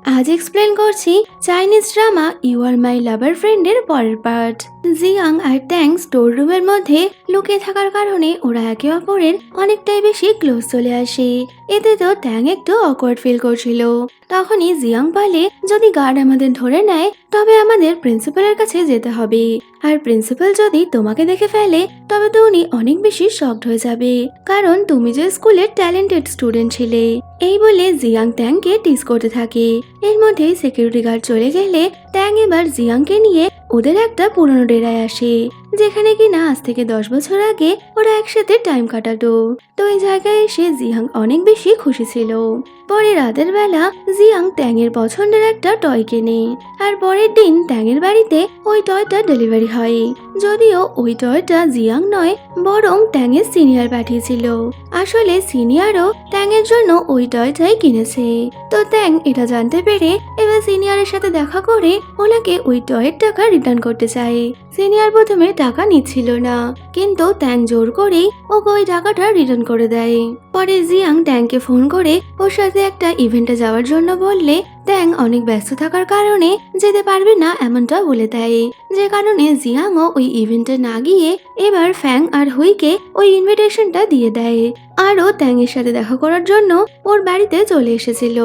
আজ এক্সপ্লেন করছি Chinese drama you আর মাই লাভার ফ্রেন্ডের পরের পার্ট। জিয়াং আর ট্যাং স্টোর রুমের মধ্যে লুকিয়ে থাকার কারণে ওরা একে অপরের অনেকটাই বেশি ক্লোজ চলে আসে। এতে তো ট্যাং একটু অকওয়ার্ড ফিল করছিল। তখনই জিয়াং বলে, যদি গার্ড আমাদের ধরে নেয় তবে আমাদের প্রিন্সিপালের কাছে যেতে হবে, আর প্রিন্সিপাল যদি তোমাকে দেখে ফেলে তবে তো উনি অনেক বেশি শকড হয়ে যাবে, কারণ তুমি যে স্কুলের ট্যালেন্টেড স্টুডেন্ট ছিলে। এই বলে জিয়াং ট্যাংকে টিজ করতে থাকে। এর মধ্যেই সিকিউরিটি গার্ড চলে গেলে ট্যাং এবার জিয়াংকে নিয়ে ওদের একটা পুরনো ডেরায় আসে, যেখানে কিনা আজ থেকে 10 বছর আগে ওরা একসাথে টাইম কাটাতো। তো এই জায়গায় এসে জিয়াং অনেক বেশি খুশি ছিল। পরে রাতের বেলা জিয়াং ট্যাংয়ের পছন্দের একটা টয় কেনে, আর পরের দিন ট্যাংয়ের বাড়িতে ওই টয়টা ডেলিভারি হয়। যদিও ওই টয়টা জিয়াং নয়, বরং ট্যাংয়ের সিনিয়র পাঠিয়েছিল। আসলে সিনিয়রও ট্যাংয়ের জন্য ওই টয়টাই কিনেছে। তো ট্যাং এটা জানতে পেরে এবার সিনিয়রের সাথে দেখা করে ওনাকে ওই টয়ের টাকা রিটার্ন করতে চায়। সিনিয়র প্রথমে টাকা নিচ্ছিল না, কিন্তু ট্যাং জোর করেই ওকে ওই টাকাটা রিটার্ন করে দেয়। পরে জিয়াং ট্যাংকে ফোন করে ওর সাথে একটা ইভেন্টে যাওয়ার জন্য বললে ট্যাং অনেক ব্যস্ত থাকার কারণে যেতে পারবে না এমনটা বলে দেয়, যে কারণে জিয়াংও ওই ইভেন্টে না গিয়ে এবার ফ্যাং আর হুইকে ওই ইনভিটেশনটা দিয়ে দেয়। আরও ট্যাংয়ের সাথে দেখা করার জন্য ওর বাড়িতে চলে এসেছিল,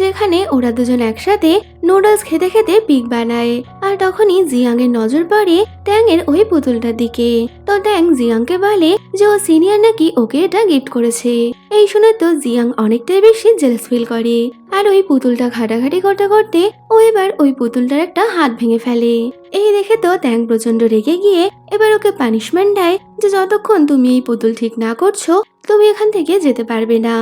যেখানে ওরা দুজন একসাথে নুডলস খেতে খেতে পিক বানায়। আর তখনই জিয়াং এর নজর পড়ে ট্যাং এর ওই পুতুলটার দিকে। তো ট্যাং জিয়াংকে বলে যে ও সিনিয়র নাকি ওকে এটা গিফট করেছে। এই শুনে তো জিয়াং অনেকটাই বেশি জেলাস ফিল করে, আর ওই পুতুলটা ঘাটাঘাটি করতে করতে ও এবার ওই পুতুলটার একটা হাত ভেঙে ফেলে। এই দেখে তো ট্যাং প্রচন্ড রেগে গিয়ে এবার ওকে পানিশমেন্ট দেয় যে যতক্ষণ তুমি এই পুতুল ঠিক না করছো তুমি এখান থেকে যেতে পারবে না।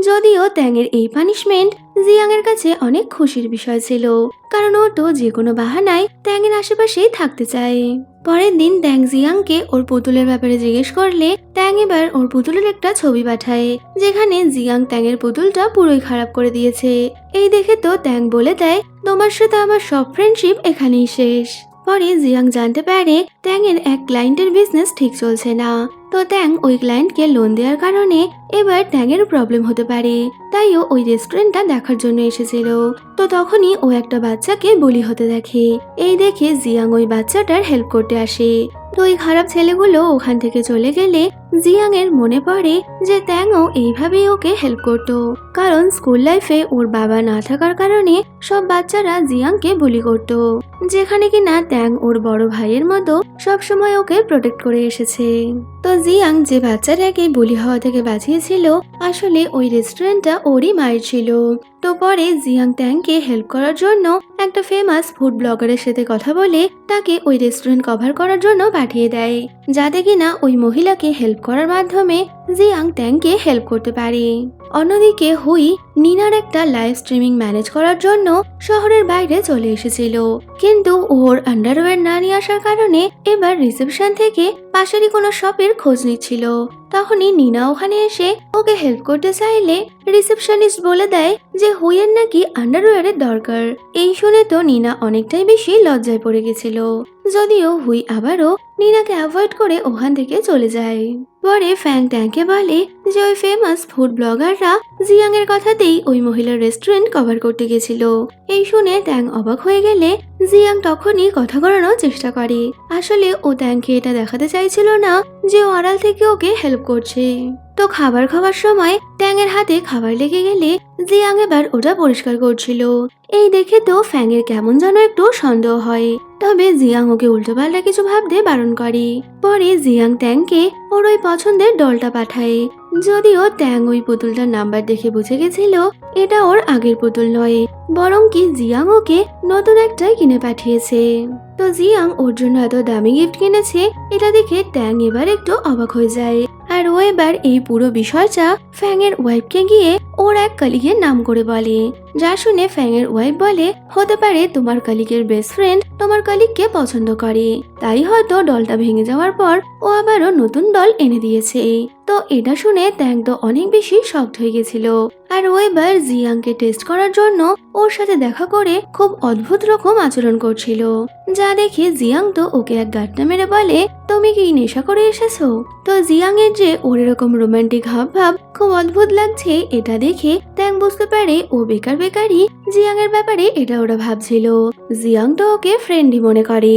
যদিও ট্যাংয়ের এই পানিশমেন্ট জিয়াং এর কাছে অনেক খুশির বিষয় ছিল, কারণ ও তো যে কোনো বাহানায় ট্যাংয়ের আশেপাশেই থাকতে চায়। পরের দিন ট্যাং জিয়াংকে ওর পুতুলের ব্যাপারে জিজ্ঞেস করলে ট্যাং এবার ওর পুতুলের একটা ছবি পাঠায়, যেখানে জিয়াং ট্যাংয়ের পুতুলটা পুরোই খারাপ করে দিয়েছে। এই দেখে তো ট্যাং বলে দেয়, তোমার সাথে আমার সব ফ্রেন্ডশিপ এখানেই শেষ। পরে জিয়াং জানতে পারে ট্যাংয়ের এক ক্লায়েন্টের বিজনেস ঠিক চলছে না। তো ট্যাং ওই ক্লায়েন্টকে লোন দেওয়ার কারণে এবার ট্যাংয়ের প্রবলেম হতে পারে, তাই ও ওই রেস্টুরেন্টটা দেখার জন্য এসেছিল। তো তখনই ও একটা বাচ্চাকে বলি হতে দেখে। এই দেখে জিয়াং ওই বাচ্চাটার হেল্প করতে আসে। তো ওই খারাপ ছেলেগুলো ওখান থেকে চলে গেলে জিয়াং এর মনে পড়ে যে ট্যাংও এইভাবেই ওকে হেল্প করত, কারণ স্কুল লাইফে ওর বাবা না থাকার কারণে সব বাচ্চারা জিয়াংকে বুলি করত, যেখানে কিনা ট্যাং ওর বড় ভাইয়ের মতো সবসময় ওকে প্রোটেক্ট করে এসেছে। তো জিয়াং যে বাচ্চাটাকে বুলি হওয়া থেকে বাঁচিয়েছিল আসলে ওই রেস্টুরেন্টটা ওরই মায়ের ছিল। তো পরে জিয়াং ট্যাংকে হেল্প করার জন্য একটা ফেমাস ফুড ব্লগারের সাথে কথা বলে তাকে ওই রেস্টুরেন্ট কভার করার জন্য পাঠিয়ে দেয়, যাতে কিনা ওই মহিলাকে হেল্প করার মাধ্যমে জিয়াং ট্যাংকে হেল্প করতে পারে। অন্যদিকে হুই নিনার একটা লাইভ স্ট্রিমিং ম্যানেজ করার জন্য শহরের বাইরে চলে এসেছিল, কিন্তু ওর আন্ডারওয়্যার না নিয়ে আসার কারণে এবার রিসেপশন থেকে পাশেরই কোনো শপের খোঁজ নিচ্ছিল। তখনই নিনা ওখানে এসে ওকে হেল্প করতে চাইলে রিসেপশনিস্ট বলে দেয় যে হুইয়ের নাকি আন্ডারওয়্যারের দরকার। এই শুনে তো নিনা অনেকটাই বেশি লজ্জায় পড়ে গেছিল, যদিও হুই আবারও নিনাকে অ্যাভয়েড করে ওখান থেকে চলে যায়। পরে ফ্যাং ট্যাংকে বলে যে ওই ফেমাস ফুড ব্লগাররা জিয়াং এর কথাতেই ওই মহিলার রেস্টুরেন্ট কভার করতে গেছিল। এই শুনে ট্যাং অবাক হয়ে গেলে জিয়াং তখনই কথা ঘোরানোর চেষ্টা করে। আসলে ও ট্যাংকে এটা দেখাতে চাইছিল না যে ও আড়াল থেকে ওকে হেল্প করছে। তো খাবার খাওয়ার সময় ট্যাংয়ের হাতে খাবার লেগে গেলে জিয়াং এবার ওটা পরিষ্কার করছিল। এই দেখে তো ফ্যাংয়ের কেমন যেন একটু সন্দেহ হয়, তবে জিয়াং ওকে উল্টোপাল্টা কিছু ভাবতে বারণ করে। পরে জিয়াং ট্যাংকে ওর ওই পছন্দের ডলটা পাঠায়, যদিও ট্যাং ওই পুতুলটার নাম্বার দেখে বুঝে গেছিল এটা ওর আগের পুতুল নয়, বরং কি জিয়াং ওকে নতুন একটাই কিনে পাঠিয়েছে। তো জিয়াং ওর জন্য এত দামি গিফট কিনেছে এটা দেখে ট্যাং এবার একটু অবাক হয়ে যায়। আর ও এবার এই পুরো বিষয়টা ফ্যাংয়ের ওয়াইফকে গিয়ে ওর এক কলিগের নাম করে বলে, যা শুনে ফ্যাংয়ের ওয়াইফ বলে হতে পারে তোমার কলিগের বেস্ট ফ্রেন্ড তোমার কলিগকে পছন্দ করে, তাই হয়তো ডলটা ভেঙে যাওয়ার পর ও আবারও নতুন ডল এনে দিয়েছে। তো এটা শুনে ট্যাং তো অনেক বেশি শকড হয়ে গেছিল। আর ও এবার জিয়াংকে টেস্ট করার জন্য ওর সাথে দেখা করে খুব অদ্ভুত রকম আচরণ করছিল, যা দেখে জিয়াং তো ওকে এক গাঁটটা মেরে বলে, তুমি কি নেশা করে এসেছো? তো জিয়াং এর যে ওর এরকম রোমান্টিক হাবভাব খুব অদ্ভুত লাগছে এটা দেখে ট্যাং বুঝতে পারে ও বেকারই জিয়াং এর ব্যাপারে এটা ওরা ভাবছিল। জিয়াং তো ওকে ফ্রেন্ডই মনে করে।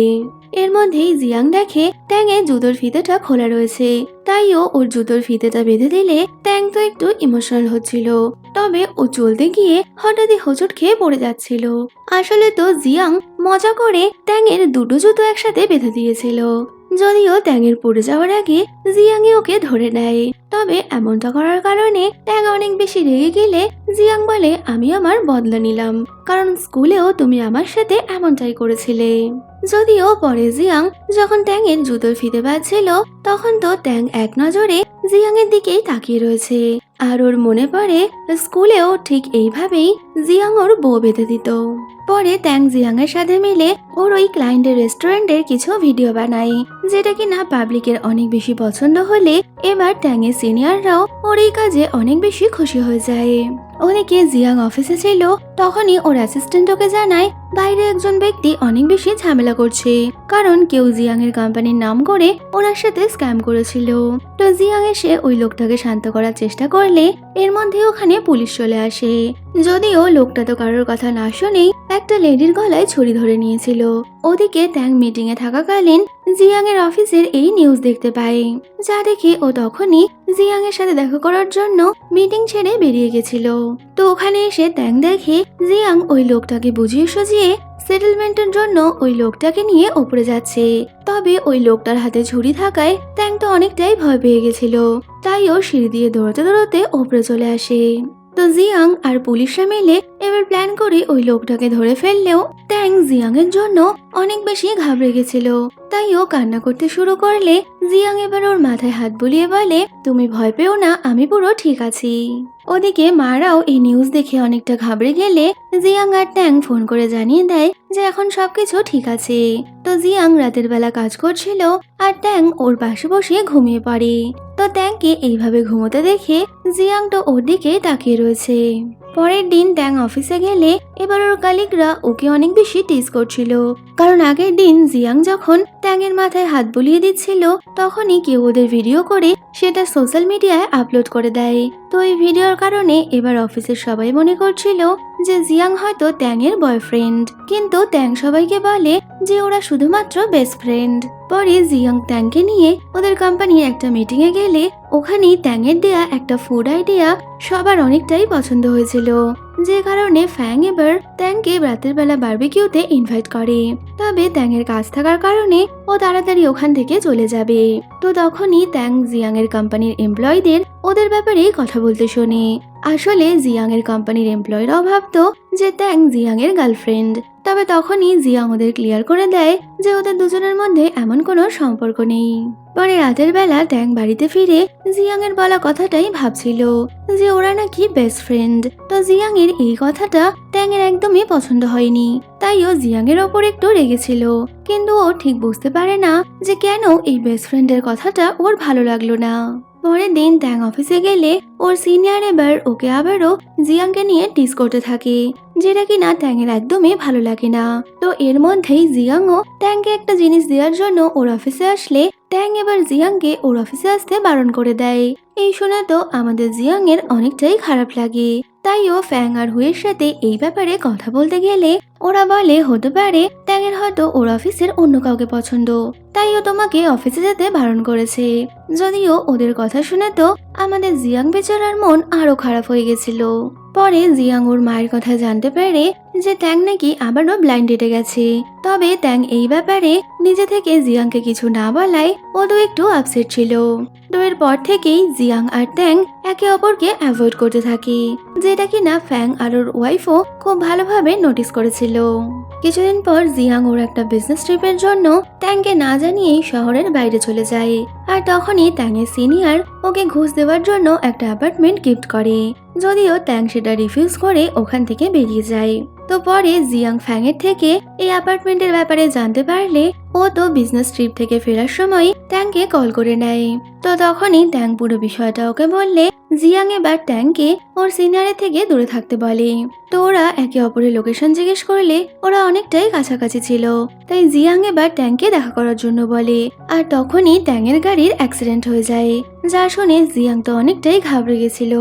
এর মধ্যেই জিয়াং দেখে ট্যাং এর জুতোর ফিতেটা খোলা রয়েছে, তাইও ওর জুতোর ফিতেটা বেঁধে দিলে ট্যাং তো একটু ইমোশনাল হচ্ছিল। তবে ও চলতে গিয়ে হঠাৎই হোঁচট খেয়ে পড়ে যাচ্ছিল। আসলে তো জিয়াং মজা করে ট্যাং এর দুটো জুতো একসাথে বেঁধে দিয়েছিল। যদিও ট্যাং এর পড়ে যাওয়ার আগে জিয়াংই ওকে ধরে নেয়। তবে এমনটা করার কারণে ট্যাং অনেক বেশি রেগে গেলে জিয়াং বলে, আমি আমার বদলা নিলাম, কারণ স্কুলেও তুমি আমার সাথে এমনটাই করেছিলে। যদিও পরে জিয়াং যখন ট্যাং এর জুতোর ফিতে বাঁধছিল তখন তো ট্যাং এক নজরে জিয়াং এর দিকেই তাকিয়ে রয়েছে। আর ওর মনে পড়ে স্কুলেও ঠিক এইভাবেই জিয়াং ওর বউ বেঁধে দিত। পরে ট্যাং জিয়াং এর সাথে মিলে ওর ওই ক্লায়েন্টের রেস্টুরেন্টের কিছু ভিডিও বানায়, যেটা কিনা পাবলিকের অনেক বেশি পছন্দ হলে এবার ট্যাং এর সিনিয়ররাও ওর এই কাজে অনেক বেশি খুশি হয়ে যায়। ওদিকে জিয়াং অফিসে ছিল তখনই ওর অ্যাসিস্ট্যান্ট ওকে জানায় বাইরে একজন ব্যক্তি অনেক বেশি ঝামেলা করছে, কারণ কেউ জিয়াং এর কোম্পানির নাম করে ওনার সাথে স্ক্যাম করেছিল। তো জিয়াং এসে ওই লোকটাকে শান্ত করার চেষ্টা করলে এর মধ্যে ওখানে পুলিশ চলে আসে। যদিও লোকটা তো কারোর কথা না শুনেই একটা লেডির গলায় ছুরি ধরে নিয়েছিল। ওদিকে ট্যাং মিটিং এ থাকাকালীন জিয়াং এর অফিসের এই নিউজ দেখতে পায়, যা দেখে ও তখনই জিয়াং এর সাথে দেখা করার জন্য মিটিং ছেড়ে বেরিয়ে গেছিল। তো ওখানে এসে ট্যাং দেখে জিয়াং ওই লোকটাকে বুঝিয়ে সুঝিয়ে সেটেলমেন্টের জন্য ওই লোকটাকে নিয়ে উপরে যাচ্ছে। তবে ওই লোকটার হাতে ছুরি থাকায় ট্যাং তো অনেকটাই ভয় পেয়ে গেছিল, তাই ও সিঁড়ি দিয়ে দৌড়াতে উপরে চলে আসে। তো জিয়াং আর পুলিশরা মিলে এবার প্ল্যান করে ওই লোকটাকে ধরে ফেললেও ট্যাং জিয়াং এর জন্য অনেক বেশি ঘাবড়ে গেছিল, তাই ও কান্না করতে শুরু করলে জিয়াং এবার ওর মাথায় হাত বুলিয়ে বলে, তুমি ভয় পেও না, আমি পুরো ঠিক আছি। ওদিকে মারাও এই নিউজ দেখে অনেকটা ঘাবড়ে গেলে জিয়াং আর ট্যাং ফোন করে জানিয়ে দেয় যে এখন সবকিছু ঠিক আছে। তো জিয়াং রাতের বেলা কাজ করছিল আর ট্যাং ওর পাশে বসে ঘুমিয়ে পড়ে। তো ট্যাংকে এইভাবে ঘুমোতে দেখে জিয়াং তো ওর দিকে তাকিয়ে রয়েছে। পরের দিন ট্যাং অফিসে গেলে এবার ওর কালিগরা ওকে অনেক বেশি টিজ করছিল, কারণ আগের দিন জিয়াং যখন ট্যাং এর মাথায় হাত বুলিয়ে দিচ্ছিল তখনই কেউ ওদের ভিডিও করে সেটা সোশ্যাল মিডিয়ায় আপলোড করে দেয়। তো এই ভিডিওর কারণে এবার অফিসের সবাই মনে করছিল যে জিয়াং হয়তো ট্যাং এর বয়ফ্রেন্ড, কিন্তু ট্যাং সবাইকে বলে যে ওরা শুধুমাত্র বেস্ট ফ্রেন্ড। পরে জিয়াং ট্যাংকে নিয়ে ওদের কোম্পানির একটা মিটিং এ গেলে ওখানেই ট্যাং এর দেয়া একটা ফুড আইডিয়া সবার অনেকটাই পছন্দ হয়েছিল, যে কারণে ফ্যাং এবার ট্যাংকে রাতের বেলা বারবিকিউতে ইনভাইট করে। তবে ট্যাং এর কাজ থাকার কারণে ও তাড়াতাড়ি ওখান থেকে চলে যাবে। তো তখনই ট্যাং জিয়াং এর কোম্পানির এমপ্লয়ীদের ওদের ব্যাপারে কথা বলতে শোনে। আসলে জিয়াং এর কোম্পানির এমপ্লয়িরাও ভাবতো যে ট্যাং জিয়াং এর গার্লফ্রেন্ড। তবে তখনই জিয়াং ওদের ক্লিয়ার করে দেয় যে ওদের দুজনের মধ্যে এমন কোনো সম্পর্ক নেই। পরে রাতের বেলা ট্যাং বাড়িতে ফিরে জিয়াং এর বলা কথাটাই ভাবছিল যে ওরা নাকি বেস্ট ফ্রেন্ড। তো জিয়াং এর এই কথাটা ট্যাং এর একদমই পছন্দ হয়নি, তাই ও জিয়াং এর ওপর একটু রেগেছিল, কিন্তু ও ঠিক বুঝতে পারে না যে কেন এই বেস্ট ফ্রেন্ডের কথাটা ওর ভালো লাগলো না। পরের দিন ট্যাং অফিসে গেলে ওর সিনিয়র এবার ওকে আবারও জিয়াংকে নিয়ে টিজ করতে থাকে, যেটা কিনা ট্যাং এর একদমই ভালো লাগে না। তো এর মধ্যেই জিয়াংও ট্যাংকে একটা জিনিস দেওয়ার জন্য ওর অফিসে আসলে ট্যাং এবার জিয়াংকে ওর অফিসে আসতে বারণ করে দেয়। এই শুনে তো আমাদের জিয়াং এর অনেকটাই খারাপ লাগে, তাই ও ফ্যাং আর হুয়ের সাথে এই ব্যাপারে কথা বলতে গেলে ওরা বলে হতে পারে ট্যাং এর হয়তো ওর অফিসের অন্য কাউকে পছন্দ, তাই ও তোমাকে অফিসে যেতে বারণ করেছে। যদিও ওদের কথা শুনে তো আমাদের জিয়াং বেচারার মন আরো খারাপ হয়ে গেছিল। পরে জিয়াং ওর মায়ের কথা জানতে পারে যে ট্যাং নাকি আবারও ব্লাইন্ড ডেটে গেছে। তবে ট্যাং এই ব্যাপারে নিজে থেকে জিয়াংকে কিছু না বলায় ও তো একটু আপসেট ছিল। তো এর পর থেকেই জিয়াং আর ট্যাং একে অপরকে অ্যাভয়েড করতে থাকে, যেটা কিনা ফ্যাং আর ওর ওয়াইফও খুব ভালোভাবে নোটিস করেছিল। কিছুদিন পর জিয়াং ওর একটা বিজনেস ট্রিপের জন্য ট্যাংকে না জানিয়েই শহরের বাইরে চলে যায়। আর তখনই ট্যাং এর সিনিয়র ওকে ঘুষ দেওয়ার জন্য একটা অ্যাপার্টমেন্ট গিফট করে, যদিও ট্যাং সেটা রিফিউজ করে ওখান থেকে বেরিয়ে যায়। তো পরে জিয়াং ফ্যাং এর থেকে এই অ্যাপার্টমেন্টের ব্যাপারে জানতে পারলে ও ও তো বিজনেস ট্রিপ থেকে ফেরার সময় ট্যাংকে কল করে নেয়। তো তখনই ট্যাং পুরো বিষয়টা ওকে বললে জিয়াং এবার ট্যাংকে ওর সিনিয়রের থেকে দূরে থাকতে বলে। তো ওরা একে অপরের লোকেশন জিজ্ঞেস করলে ওরা অনেকটাই কাছাকাছি ছিল, তাই জিয়াং এবার ট্যাংকে দেখা করার জন্য বলে। আর তখনই ট্যাংয়ের গাড়ির অ্যাক্সিডেন্ট হয়ে যায়, যা শুনে জিয়াং তো অনেকটাই ঘাবড়ে গেছিল।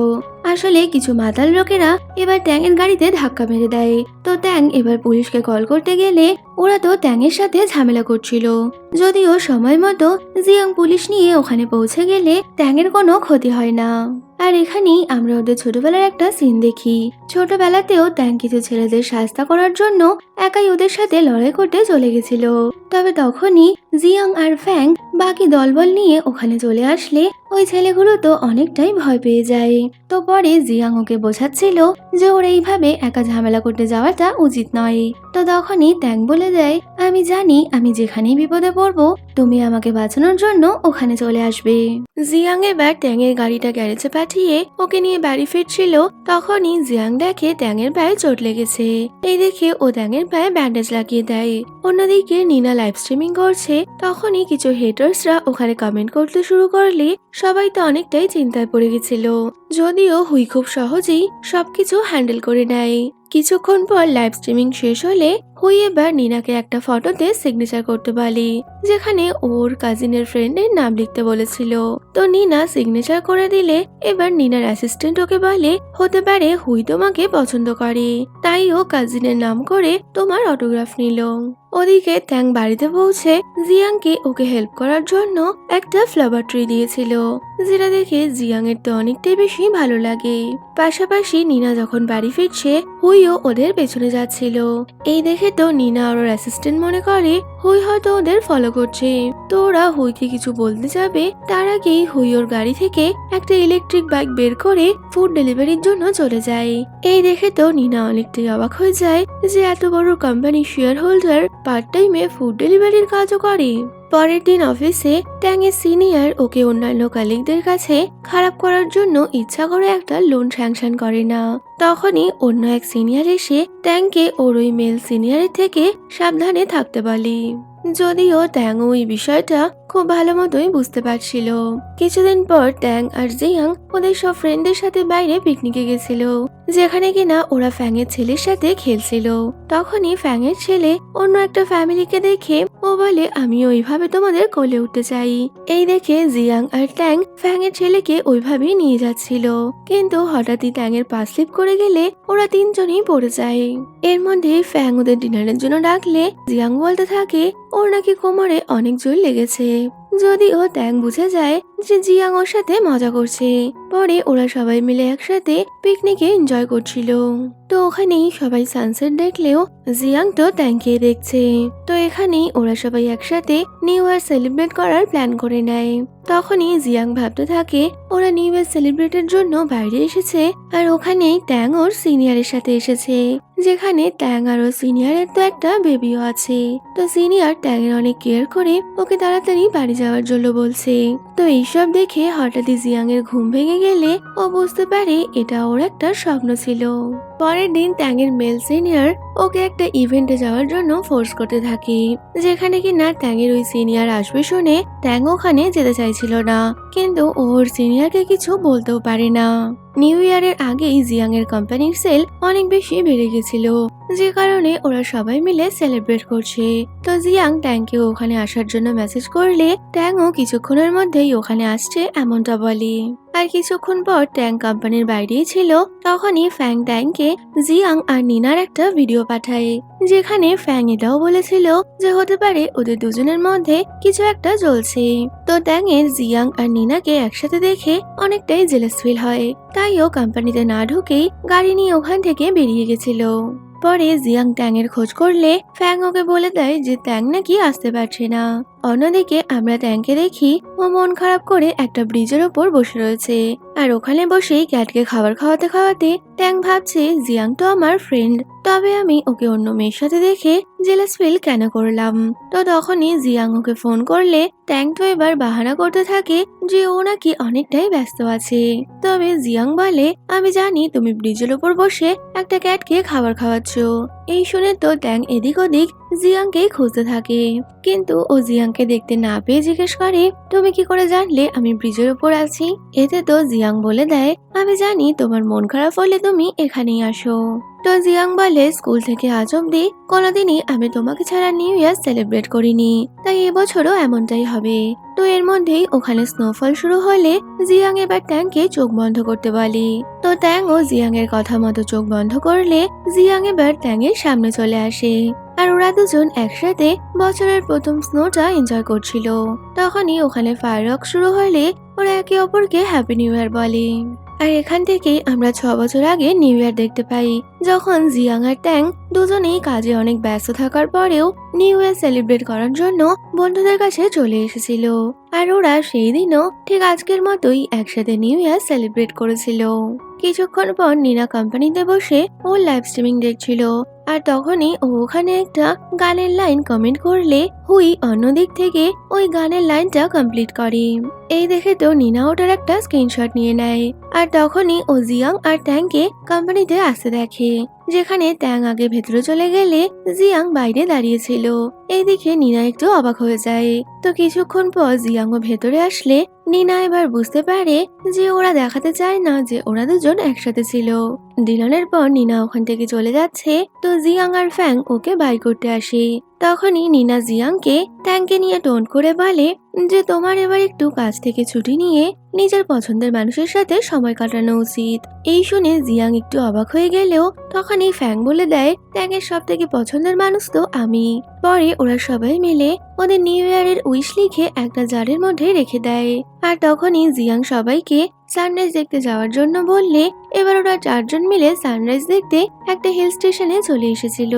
আসলে কিছু মাতাল লোকেরা এবার ট্যাংয়ের গাড়িতে ধাক্কা মেরে দেয়। তো ট্যাং এবার পুলিশকে কল করতে গেলে ওরা তো ট্যাংয়ের সাথে ঝামেলা করছিল। যদিও সময় মতো জিয়াং পুলিশ নিয়ে ওখানে পৌঁছে গেলে ট্যাংয়ের কোনো ক্ষতি হয় না। আর এখানেই আমরা ওদের ছোটবেলার একটা সিন দেখি। ছোটবেলাতেও ট্যাং কিছু ছেলেদের শাস্তা করার জন্য একাই ওদের সাথে লড়াই করতে চলে গেছিল। তবে তখনই জিয়াং আর ফ্যাং বাকি দলবল নিয়ে ওখানে চলে আসলে ওই ছেলেগুলো তো অনেকটাই ভয় পেয়ে যায়। তো পরে জিয়াং ওকে বোঝাচ্ছিল যে ওর এইভাবে একা ঝামেলা করতে যাওয়াটা উচিত নয়। তো তখনই ট্যাং বলে দেয়, আমি জানি আমি যেখানেই বিপদে পড়বো তুমি আমাকে বাঁচানোর জন্য ওখানে চলে আসবে। জিয়াং এবার ট্যাংয়ের গাড়িটা গ্যারেজে পাঠিয়ে ওকে নিয়ে বাড়ি ফিরছিল। তখনই জিয়াং দেখে ট্যাংয়ের পায়ে চোট লেগেছে। এই দেখে ও ট্যাংয়ের পায়ে ব্যান্ডেজ লাগিয়ে দেয়। অন্যদিকে নিনা লাইভ স্ট্রিমিং করছে। তখনই কিছু হেটার্সরা ওখানে কমেন্ট করতে শুরু করলে সবাই তো অনেকটাই চিন্তায় পড়ে গেছিল। যদিও হুই খুব সহজেই সবকিছু হ্যান্ডেল করে নেয়। কিছুক্ষণ পর লাইভ স্ট্রিমিং শেষ হলে হুই এবার নিনাকে একটা ফটোতে সিগনেচার করতে বলে, যেখানে ওর কাজিনের ফ্রেন্ডের নাম লিখতে বলেছিল। তো নিনা সিগনেচার করে দিলে এবার নিনার অ্যাসিস্ট্যান্ট ওকে বলে, হতে পারে হুই তোমাকে পছন্দ করে, তাই ও কাজিনের নাম করে তোমার অটোগ্রাফ নিল। ওদিকে ট্যাং বাড়িতে পৌঁছে জিয়াংকে ওকে হেল্প করার জন্য একটা ফ্লাওয়ার ট্রি দিয়েছিল, যেটা দেখে জিয়াং এর তো অনেকটাই বেশি ভালো লাগে। পাশাপাশি নিনা যখন বাড়ি ফিরছে হুইও ওদের পেছনে যাচ্ছিল। এই দেখে তো নিনা আর ওর অ্যাসিস্ট্যান্ট মনে করে হুই হয়তো ওদের ফলো করছে। তো ওরা হুইকে কিছু বলতে যাবে তার আগেই হুই ওর গাড়ি থেকে একটা ইলেকট্রিক বাইক বের করে ফুড ডেলিভারির জন্য চলে যায়। এই দেখে তো নিনা অনেকটাই অবাক হয়ে যায় যে এত বড় কোম্পানি শেয়ার হোল্ডার পার্ট টাইমে ফুড ডেলিভারির কাজও করে। পরের দিন অফিসে ট্যাংয়ের সিনিয়র ওকে অন্যান্য কলিগদের কাছে খারাপ করার জন্য ইচ্ছা করে একটা লোন স্যাংশন করে না। তখনই অন্য এক সিনিয়র এসে ট্যাংকে ওর ওই মেল সিনিয়রের থেকে সাবধানে থাকতে বলে। যদিও ট্যাং ওই বিষয়টা খুব ভালো মতোই বুঝতে পারছিল। কিছুদিন পর ট্যাং আর জিয়াং ওদের সব ফ্রেন্ডদের সাথে বাইরে পিকনিকে গেছিল, যেখানে কিনা ওরা ফ্যাংয়ের ছেলের সাথে খেলছিল। তখনই ফ্যাংয়ের ছেলে অন্য একটা ফ্যামিলিকে দেখে ও বলে, আমি ওইভাবে তোমাদের কোলে উঠতে চাই। এই দেখে জিয়াং আর ট্যাং ফ্যাংয়ের ছেলেকে ওইভাবেই নিয়ে যাচ্ছিল, কিন্তু হঠাৎই ট্যাংয়ের পা স্লিপ করে গেলে ওরা তিনজনই পড়ে যায়। এর মধ্যে ফ্যাং ওদের ডিনারের জন্য ডাকলে জিয়াং বলতে থাকে ওর নাকি কোমরে অনেক জোর লেগেছে। যদিও ট্যাং বুঝে যায় যে জিয়াং ওর সাথে মজা করছে। পরে ওরা সবাই মিলে একসাথে পিকনিকে এনজয় করছিল। তো ওখানেই সবাই সানসেট দেখলেও জিয়াং তো ট্যাংকে দেখছে। তো এখানেই ওরা সবাই একসাথে নিউ ইয়ার সেলিব্রেট করার প্ল্যান করে নেয়। তখনই জিয়াং ভাবতে থাকে ওরা নিউ ইয়ার সেলিব্রেটের জন্য বাইরে এসেছে, আর ওখানেই ট্যাং ওর সিনিয়রের সাথে এসেছে, যেখানে ট্যাং আর ওর সিনিয়রের তো একটা বেবিও আছে। তো সিনিয়র ট্যাংয়ের অনেক কেয়ার করে ওকে তাড়াতাড়ি বাড়ি যাওয়ার জন্য বলছে। তো এইসব দেখে হঠাৎই জিয়াং এর ঘুম ভেঙে গেলে ও বুঝতে পারে এটা ওর একটা স্বপ্ন ছিল। পরের দিন ট্যাংয়ের মেল সিনিয়র ওকে একটা ইভেন্টে যাওয়ার জন্য ফোর্স করতে থাকে, যেখানে কিনা ট্যাংয়ের ওই সিনিয়র আসবে শুনে ট্যাং ওখানে যেতে চাইছিল না, কিন্তু ওর সিনিয়রকে কিছু বলতেও পারে না। নিউ ইয়ারের আগেই জিয়াং এর কোম্পানির সেল অনেক বেশি বেড়ে গেছিল, যে কারণে ওরা সবাই মিলে সেলিব্রেট করছে। তো জিয়াং ট্যাংকে ওখানে আসার জন্য মেসেজ করলে ট্যাংও কিছুক্ষণের মধ্যেই ওখানে আসছে এমনটা বলে। আর কিছুক্ষণ পর ট্যাং কোম্পানির বাইরেই ছিল। তখনই ফ্যাং ট্যাংকে জিয়াং আর নিনার একটা ভিডিও পাঠায়, যেখানে ফ্যাং এটাও বলেছিল যে হতে পারে ওদের দুজনের মধ্যে কিছু একটা চলছে। তো ট্যাংয়ের জিয়াং আর নিনাকে একসাথে দেখে অনেকটাই জেলাস ফিল হয়, তাই ও কোম্পানিতে না ঢুকেই গাড়ি নিয়ে ওখান থেকে বেরিয়ে গেছিল। পরে জিয়াং ট্যাং এর খোঁজ করলে ফ্যাং ওকে বলে দেয় যে ট্যাং নাকি আসতে পারছে না। অন্যদিকে আমরা ট্যাংকে দেখি ও মন খারাপ করে একটা ব্রিজের ওপর বসে রয়েছে, আর ওখানে বসেই ক্যাটকে খাবার খাওয়াতে খাওয়াতে ট্যাং ভাবছে জিয়াং তো আমার ফ্রেন্ড, তবে আমি ওকে অন্য মেয়ের সাথে দেখে জেলাস ফিল কেন করলাম। তো তখনই জিয়াং ওকে ফোন করলে ট্যাং তো এবার বাহানা করতে থাকে যে ও নাকি অনেকটাই ব্যস্ত আছে। তবে জিয়াং বলে, আমি জানি তুমি ব্রিজের ওপর বসে একটা ক্যাটকে খাবার খাওয়াচ্ছ, এই শুনে তো ট্যাং এদিক ওদিক জিয়াংকে খুঁজতে থাকে, কিন্তু ও জিয়াংকে দেখতে না পেয়ে জিজ্ঞেস করে, তুমি কি করে জানলে আমি ব্রিজের উপর আছি? এতে তো জিয়াং বলে দেয়, আমি জানি তোমার মন খারাপ হলে তুমি এখানেই আসো। তো জিয়াং বলে, স্কুল থেকে আজ অব্দি কোনোদিনই আমি তোমাকে ছাড়া নিউ ইয়ার সেলিব্রেট করিনি, তাই এবছরও এমনটাই হবে। তো এর মধ্যেই ওখানে স্নোফল শুরু হলে জিয়াং এবার ট্যাংকে চোখ বন্ধ করতে বলে। তো ট্যাং ও জিয়াং এর কথা মতো চোখ বন্ধ করলে জিয়াং এবার ট্যাং এর সামনে চলে আসে, আর ওরা দুজন একসাথে বছরের প্রথম স্নোটা এনজয় করছিল। তখনই ওখানে ফায়ারওয়ার্ক শুরু হলে ওরা একে অপরকে হ্যাপি নিউ ইয়ার বলে। আর এখান থেকে আমরা 6 বছর আগে নিউ ইয়ার দেখতে পাই, যখন জিয়াং আর ট্যাং দুজনেই কাজে অনেক ব্যস্ত থাকার পরেও নিউ ইয়ার সেলিব্রেট করার জন্য বন্ধুদের কাছে চলে এসেছিল। আর ওরা সেই দিনও ঠিক আজকের মতোই একসাথে নিউ ইয়ার সেলিব্রেট করেছিল। কিছুক্ষণ পর নিনা কোম্পানিতে বসে ওর লাইভ স্ট্রিমিং দেখছিল, আর তখনই ও ওখানে একটা গানের লাইন কমেন্ট করলে হুই অন্যদিক থেকে ওই গানের লাইনটা কমপ্লিট করে। এই দেখে তো নিনা ওটার একটা স্ক্রিনশট নিয়ে নেয়, আর তখনই ও জিয়াং আর ট্যাংকে কোম্পানিতে আসতে দেখে, যেখানে ট্যাং আগে ভেতরে চলে গেলে জিয়াং বাইরে দাঁড়িয়েছিল। এইদিকে নিনা একটু অবাক হয়ে যায়। তো কিছুক্ষণ পর জিয়াংও ভেতরে আসলে নিনা এবার বুঝতে পারে যে ওরা দেখাতে চায় না যে ওরা দুজন একসাথে ছিল। ডিনারের পর নিনা ওখান থেকে চলে যাচ্ছে, তো জিয়াং আর ফ্যাং ওকে বাই করতে আসে। তখনই নিনা জিয়াংকে ট্যাংকে নিয়ে টোন করে বলে যে তোমার এবার একটু কাজ থেকে ছুটি নিয়ে নিজের পছন্দের মানুষের সাথে সময় কাটানো উচিত। এই শুনে জিয়াং একটু অবাক হয়ে গেলেও তখনই ফ্যাং বলে দেয়, ট্যাংয়ের সব থেকে পছন্দের মানুষ তো আমি। পরে ওরা সবাই মিলে ওদের নিউ ইয়ারের উইশ লিখে একটা জারের মধ্যে রেখে দেয়। আর তখনই জিয়াং সবাইকে সানরাইজ দেখতে যাওয়ার জন্য বললে এবার ওরা 4 জন মিলে সানরাইজ দেখতে একটা হিল স্টেশনে চলে এসেছিল,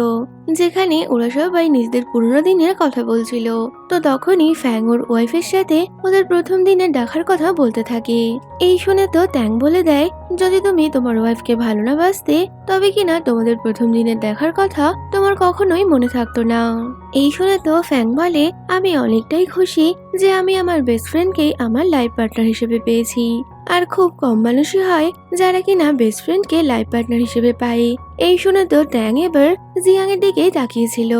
যেখানে ওরা সবাই নিজেদের পুরোনো দিনের কথা বলছিল। তো তখনই ফ্যাং ওর ওয়াইফের সাথে ওদের প্রথম দিনের দেখার কথা বলতে থাকে। এই শুনে তো ট্যাং বলে দেয়, যদি তুমি তোমার ওয়াইফকে ভালো না বাসতে তবে কিনা তোমাদের প্রথম দিনের দেখার কথা তোমার কখনোই মনে থাকতো না। এই শুনে তো ফ্যাং বলে, আমি অনেকটাই খুশি যে আমি আমার বেস্ট ফ্রেন্ডকে আমার লাইফ পার্টনার হিসেবে পেয়েছি, আর খুব কম মানুষই হয় যারা কিনা বেস্ট ফ্রেন্ডকে লাইফ পার্টনার হিসেবে পায়। এই শুনে তো ট্যাং এবার জিয়াং এর দিকে তাকিয়েছিল।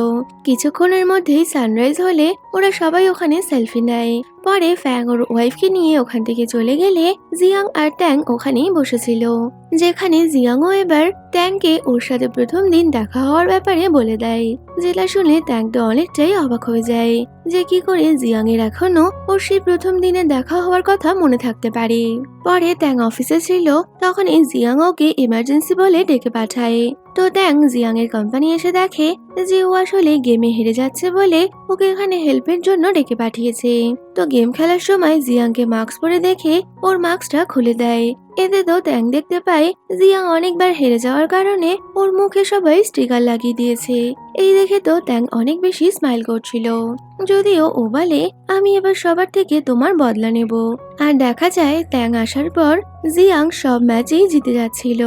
কিছুক্ষণের মধ্যেই সানরাইজ হলে ওরা সবাই ওখানে সেলফি নেয়। পরে ফ্যাং ওর ওয়াইফকে নিয়ে ওখান থেকে চলে গেলে জিয়াং আর ট্যাং ওখানেই বসেছিল, যেখানে জিয়াংও এবার ট্যাংকে ওর সাথে প্রথম দিন দেখা হওয়ার ব্যাপারে বলে দেয়, যেটা শুনে ট্যাং তো অনেকটাই অবাক হয়ে যায় যে কি করে জিয়াং এর এখনো ওর সেই প্রথম দিনে দেখা হওয়ার কথা মনে থাকতে পারে। পরে ট্যাং অফিসে ছিল, তখনই জিয়াং ওকে ইমার্জেন্সি বলে ডেকে পাঠায়। তো ট্যাং জিয়াং এর কোম্পানি এসে দেখে যে ও আসলে গেমে হেরে যাচ্ছে বলে ওকে এখানে হেল্পের জন্য ডেকে পাঠিয়েছে। তো গেম খেলার সময় জিয়াংকে মাস্ক পরে দেখে ওর মাস্কটা খুলে দেয়। এতে তো ট্যাং দেখতে পায় জিয়াং অনেকবার হেরে যাওয়ার কারণে ওর মুখে সবাই স্টিকার লাগিয়ে দিয়েছে। এই দেখে তো ট্যাং অনেক বেশি স্মাইল করছিল, যদিও ও বলে আমি এবার সবার থেকে তোমার বদলা নেব। আর দেখা যায় ট্যাং আসার পর জিয়াং সব ম্যাচেই জিতে যাচ্ছিল।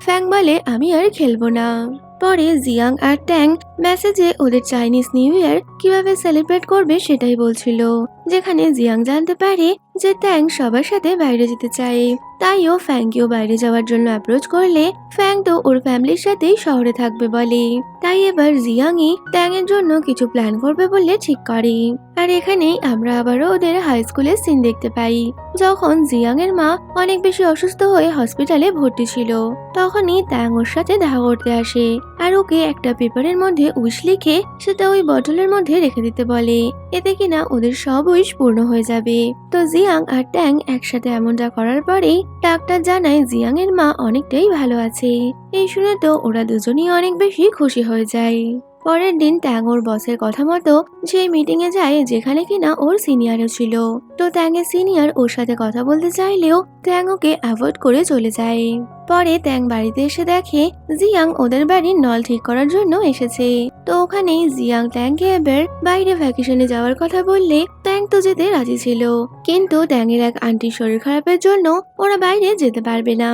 ফ্যাং বলে আমি আর খেলবো না। পরে জিয়াং আর ট্যাং মেসেজে ওদের চাইনিজ নিউ ইয়ার কিভাবে সেলিব্রেট করবে সেটাই বলছিল, যেখানে জিয়াং জানতে পারে যে ট্যাং সবার সাথে বাইরে যেতে চায়, তাই ও ফ্যাংকেও বাইরে যাওয়ার জন্য অ্যাপ্রোচ করলে ফ্যাং তো ওর ফ্যামিলির সাথেই শহরে থাকবে বলে। তাই এবার জিয়াংই ট্যাং এর জন্য কিছু প্ল্যান করবে বলে ঠিক করে। আর এখানেই আমরা আবারও ওদের হাই স্কুলের সিন দেখতে পাই, যখন জিয়াং এর মা অনেক বেশি অসুস্থ হয়ে হসপিটালে ভর্তি ছিল। তখনই ট্যাং ওর সাথে দেখা করতে আসে, আর ওকে একটা পেপারের মধ্যে উইশ লিখে সেটা ওই বটলের মধ্যে রেখে দিতে বলে, এতে কিনা ওদের সব উইশ পূর্ণ হয়ে যাবে। তো জিয়াং আর ট্যাং একসাথে এমনটা করার পরেই ডাক্তার জানায় জিয়াং এর মা অনেকটাই ভালো আছে। এই শুনে তো ওরা দুজনই অনেক বেশি খুশি হয়ে যায়। পরের দিন ট্যাং ওর বসের কথা মতো সেই মিটিং এ যায়, যেখানে কিনা ওর সিনিয়রও ছিল। তো ট্যাং এর সিনিয়র ওর সাথে কথা বলতে চাইলেও ট্যাং ওকে অ্যাভয়েড করে চলে যায়। পরে ট্যাং বাড়িতে এসে দেখে জিয়াং ওদের বাড়ির নল ঠিক করার জন্য এসেছে। তো ওখানেই জিয়াং ট্যাংকে এবার বাইরে ভ্যাকেশনে যাওয়ার কথা বললে ট্যাং তো যেতে রাজি ছিল, কিন্তু ট্যাং এর এক আন্টির শরীর খারাপের জন্য ওরা বাইরে যেতে পারবে না।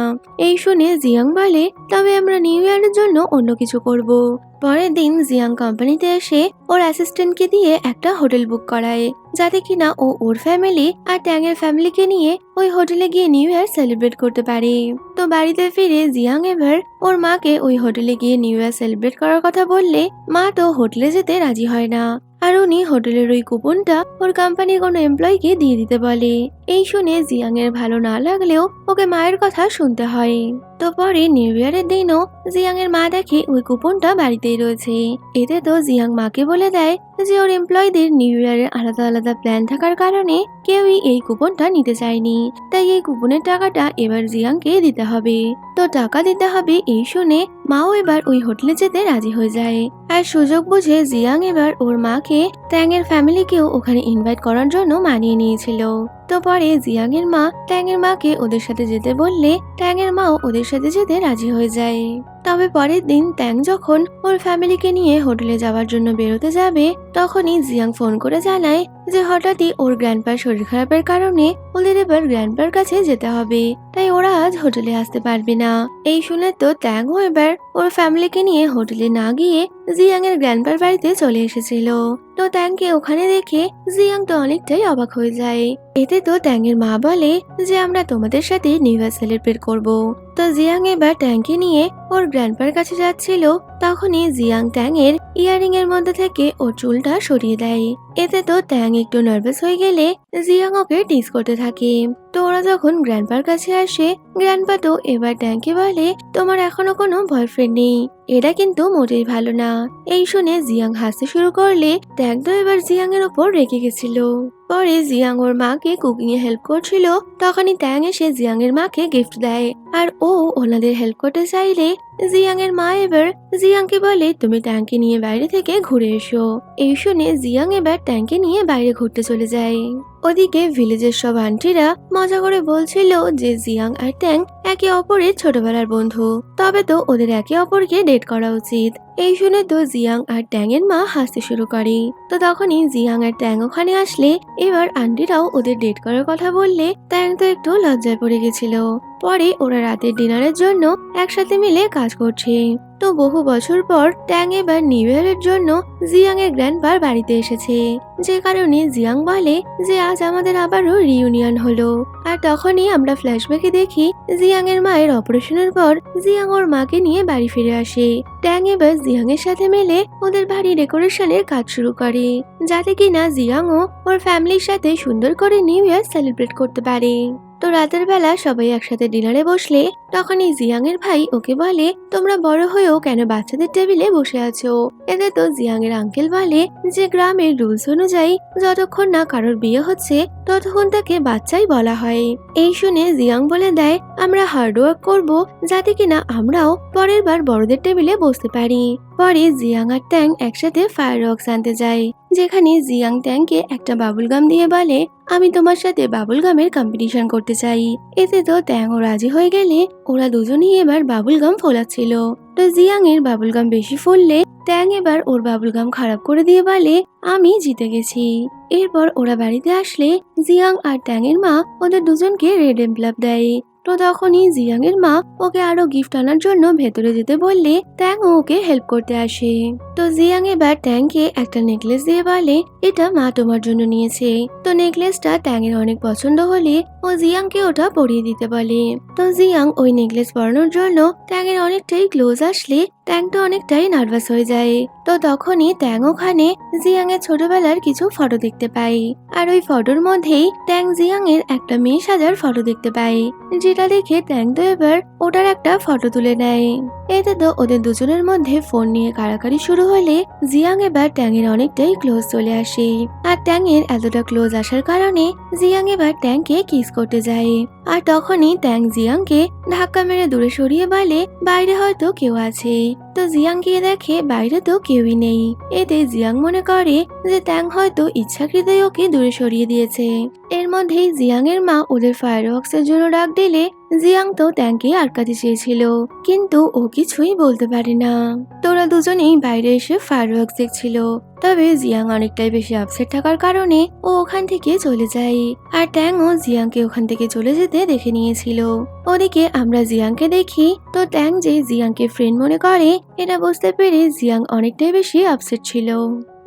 এই শুনে জিয়াং বলে তবে আমরা নিউ ইয়ারের জন্য অন্য কিছু করব। পরের দিন জিয়াং কোম্পানিতে এসে ওর অ্যাসিস্ট্যান্টকে দিয়ে একটা হোটেল বুক করায়, যাতে কিনা ও ওর ফ্যামিলি আর ট্যাং এর ফ্যামিলিকে নিয়ে ওই হোটেলে গিয়ে নিউ ইয়ার সেলিব্রেট করতে পারে। তো বাড়িতে ফিরে জিয়াং এবার ওর মাকে ওই হোটেলে গিয়ে নিউ ইয়ার সেলিব্রেট করার কথা বললে মা তো হোটেলে যেতে রাজি হয় না, আর উনি হোটেলের ওই কুপনটা ওর কোম্পানির কোনো এমপ্লয়িকে দিয়ে দিতে বলে। এই শুনে জিয়াং এর ভালো না লাগলেও ওকে মায়ের কথা শুনতে হয়। তো পরে নিউ ইয়ারের দিনও জিয়াং এর মা দেখে ওই কুপনটা বাড়িতেই রয়েছে। এতে তো জিয়াং মাকে বলে দেয় যে ওর এমপ্লয়ীদের নিউ ইয়ারের আলাদা আলাদা প্ল্যান থাকার কারণে কেউই এই কুপনটা নিতে চায়নি, তাই এই কুপনের টাকাটা এবার জিয়াংকে দিতে হবে। তো টাকা দিতে হবে এই শুনে মাও এবার ওই হোটেলে যেতে রাজি হয়ে যায়। আর সুযোগ বুঝে জিয়াং এবার ওর মাকে ট্যাং এর ফ্যামিলিকেও ওখানে ইনভাইট করার জন্য মানিয়ে নিয়েছিল। তো পরে জিয়াং এর মা ট্যাং এর মাকে ওদের সাথে যেতে বললে ট্যাং এর মাও ওদের সাথে যেতে রাজি হয়ে যায়। তবে পরের দিন ট্যাং যখন ওর ফ্যামিলিকে নিয়ে হোটেলে যাওয়ার জন্য বেরোতে যাবে, তখনই জিয়াং ফোন করে জানায় যে হঠাৎই ওর গ্র্যান্ডপার শরীর খারাপের কারণে ওদের এবার গ্র্যান্ডপার কাছে যেতে হবে, তাই ওরা আজ হোটেলে আসতে পারবে না। এই শুনে তো ট্যাংও এবার ওর ফ্যামিলিকে নিয়ে হোটেলে না গিয়ে জিয়াং এর গ্র্যান্ডপার বাড়িতে চলে এসেছিল। তো ট্যাংকে ওখানে দেখে জিয়াং তো অনেকটাই অবাক হয়ে যায়। এতে তো ট্যাং এর মা বলে যে আমরা তোমাদের সাথে নিউ ইয়ার সেলিব্রেট করব। তো জিয়াং এবার ট্যাংকে নিয়ে ওর গ্র্যান্ডপার কাছে যাচ্ছিল, তখনই জিয়াং ট্যাং এর ইয়ারিং এর মধ্যে থেকে ওর চুলটা সরিয়ে দেয়। এতে তো ট্যাং একটু নার্ভাস হয়ে গেলে জিয়াং ওকে টিজ করতে থাকে। তো ওরা যখন গ্র্যান্ডপার কাছে আসে, গ্র্যান্ডপা তো এবার ট্যাংকে বলে তোমার এখনো কোনো বয়ফ্রেন্ড নেই, এটা কিন্তু মোটেই ভালো না। এই শুনে জিয়াং হাসতে শুরু করলে ট্যাং তো এবার জিয়াং এর ওপর রেগে গেছিল। পরে জিয়াং ওর মাকে কুকিং এ হেল্প করছিল, তখনই ট্যাং এসে জিয়াং এর মাকে গিফট দেয়, আর ও ওনাদের হেল্প করতে চাইলে জিয়াং এর মা এবার জিয়াংকে বলে তুমি ট্যাংকে নিয়ে বাইরে থেকে ঘুরে এসো। এই শুনে জিয়াং এবার ট্যাংকে নিয়ে বাইরে ঘুরতে চলে যায়। ওদিকে ভিলেজের সব আন্টিরা মজা করে বলছিল যে জিয়াং আর ট্যাং একে অপরের ছোটবেলার বন্ধু, তবে তো ওদের একে অপরকে ডেট করা উচিত। এই শুনে তো জিয়াং আর ট্যাং এর মা হাসতে শুরু করে। তো তখনই জিয়াং আর ট্যাং ওখানে আসলে এবার আন্টিরাও ওদের ডেট করার কথা বললে ট্যাং তো একটু লজ্জায় পড়ে গেছিল। পরে ওরা রাতের ডিনারের জন্য একসাথে মিলে কাজ করছে। তো বহু বছর পর ট্যাং এবার নিউ ইয়ারের জন্য জিয়াং এর গ্র্যান্ডপার বাড়িতে এসেছে, যে কারণে জিয়াং বলে যে আজ আমাদের আবারও রিউনিয়ন হলো। আর তখনই আমরা ফ্ল্যাশব্যাকে দেখি জিয়াং এর মায়ের অপারেশনের পর জিয়াং ওর মাকে নিয়ে বাড়ি ফিরে আসে। ট্যাং এবার জিয়াং এর সাথে মিলে ওদের বাড়ি ডেকোরেশনের কাজ শুরু করে, যাতে কিনা জিয়াংও ওর ফ্যামিলির সাথে সুন্দর করে নিউ ইয়ার সেলিব্রেট করতে পারে। তো রাতের বেলা সবাই একসাথে ডিনারে বসলে তখনই জিয়াং এর ভাই ওকে বলে তোমরা বড় হয়েও কেন বাচ্চাদের টেবিলে বসে আছো। এতে তো জিয়াং এর আঙ্কেল বলে যে গ্রামের রুলস অনুযায়ী যতক্ষণ না কারোর বিয়ে হচ্ছে ততক্ষণ তাকে বাচ্চাই বলা হয়। এই শুনে জিয়াং বলে দেয় আমরা হার্ডওয়ার্ক করব যাতে কিনা আমরাও পরের বার বড়দের টেবিলে বসতে পারি। পরে জিয়াং আর ট্যাং একসাথে ফায়ার ওয়ার্কস আনতে যায়, যেখানে জিয়াং ট্যাংকে একটা বাবুল গাম দিয়ে বলে আমি তোমার সাথে বাবুল গামের কম্পিটিশন করতে চাই। এতে তো ট্যাংও রাজি হয়ে গেলে ওরা দুজনেই এবার বাবুল গাম ফোলাচ্ছিল। তো জিয়াং এর বাবুল গাম বেশি ফুললে ট্যাং এবার ওর বাবুল গাম খারাপ করে দিয়ে বলে আমি জিতে গেছি। এরপর ওরা বাড়িতে আসলে জিয়াং আর ট্যাং এর মা ওদের দুজনকে রেড এনভেলপ দেয়। তো তখনই জিয়াং এর মা ওকে আরো গিফট আনার জন্য ভেতরে যেতে বললে ট্যাং ওকে হেল্প করতে আসে। তো জিয়াং এবার ট্যাংকে একটা নেকলেস দিয়ে বলে এটা মা তোমার জন্য নিয়েছে। তো নেকলেসটা ট্যাং এর অনেক পছন্দ হলে ও জিয়াংকে ওটা পরিয়ে দিতে বলে। তো জিয়াং ওই নেকলেস পরানোর জন্য ট্যাং এর অনেকটাই ক্লোজ আসলে ট্যাং তো অনেকটাই নার্ভাস হয়ে যায়। তো তখনই ট্যাং ওখানে জিয়াং এর ছোটবেলার কিছু ফটো দেখতে পায়, আর ওই ফটোর মধ্যেই ট্যাং জিয়াং এর একটা মেয়ে সাজার ফটো দেখতে পায়, যেটা দেখে ট্যাং তো এবার ওটার একটা ফটো তুলে নেয়। এতে তো ওদের দুজনের মধ্যে ফোন নিয়ে কাড়াকাড়ি শুরু হলে জিয়াং এবার ট্যাং এর অনেকটাই ক্লোজ চলে আসে, আর ট্যাং এর এতটা ক্লোজ আসার কারণে জিয়াং এবার ট্যাংকে কিস করতে যায়। আর তখনই ট্যাং জিয়াংকে ধাক্কা মেরে দূরে সরিয়ে বলে বাইরে হয়তো কেউ আছে। তো জিয়াং গিয়ে দেখে বাইরে তো কেউই নেই। এতে জিয়াং মনে করে যে ট্যাং হয়তো ইচ্ছাকৃতই ওকে দূরে সরিয়ে দিয়েছে। এর মধ্যেই জিয়াং এর মা ওদের ফায়ার ওয়ার্কস এর জন্য ডাক দিলে জিয়াং তো ট্যাংকে আটকাতে চেয়েছিল, কিন্তু ও কিছুই বলতে পারে না। তোরা দুজনেই বাইরে এসে ফায়ার ওয়ার্কস দেখছিল। তবে জিয়াং অনেকটাই বেশি আপসেট থাকার কারণে ও ওখান থেকে চলে যায়, আর ট্যাংও জিয়াংকে ওখান থেকে চলে যেতে দেখে নিয়েছিল। ওদিকে আমরা জিয়াংকে দেখি তো ট্যাং যে জিয়াংকে ফ্রেন্ড মনে করে এটা বুঝতে পেরে জিয়াং অনেকটাই বেশি আপসেট ছিল।